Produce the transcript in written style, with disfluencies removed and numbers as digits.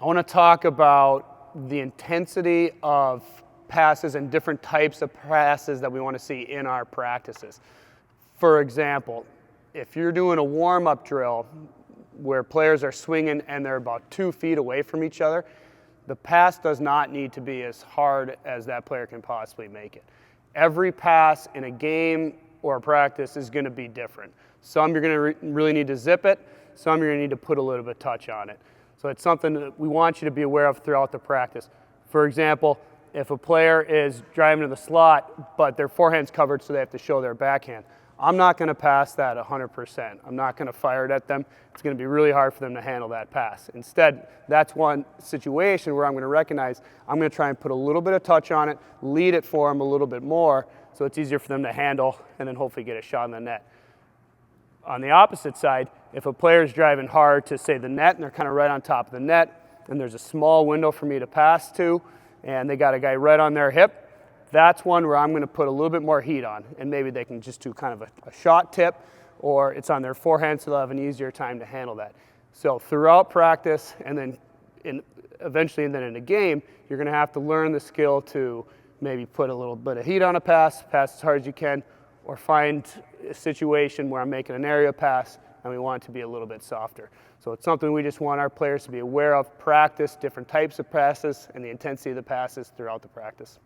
I want to talk about the intensity of passes and different types of passes that we want to see in our practices. For example, if you're doing a warm-up drill where players are swinging and they're about 2 feet away from each other, the pass does not need to be as hard as that player can possibly make it. Every pass in a game or a practice is going to be different. Some you're going to really need to zip it, some you're going to need to put a little bit of touch on it. So it's something that we want you to be aware of throughout the practice. For example, if a player is driving to the slot, but their forehand's covered so they have to show their backhand, I'm not going to pass that 100%. I'm not going to fire it at them. It's going to be really hard for them to handle that pass. Instead, that's one situation where I'm going to recognize I'm going to try and put a little bit of touch on it, lead it for them a little bit more, so it's easier for them to handle and then hopefully get a shot in the net. On the opposite side, if a player is driving hard to, say, the net, and they're kind of right on top of the net, and there's a small window for me to pass to, and they got a guy right on their hip, that's one where I'm going to put a little bit more heat on, and maybe they can just do kind of a shot tip, or it's on their forehand, so they'll have an easier time to handle that. So throughout practice, and then eventually in a game, you're going to have to learn the skill to maybe put a little bit of heat on a pass as hard as you can, or find a situation where I'm making an area pass and we want it to be a little bit softer. So it's something we just want our players to be aware of, practice different types of passes and the intensity of the passes throughout the practice.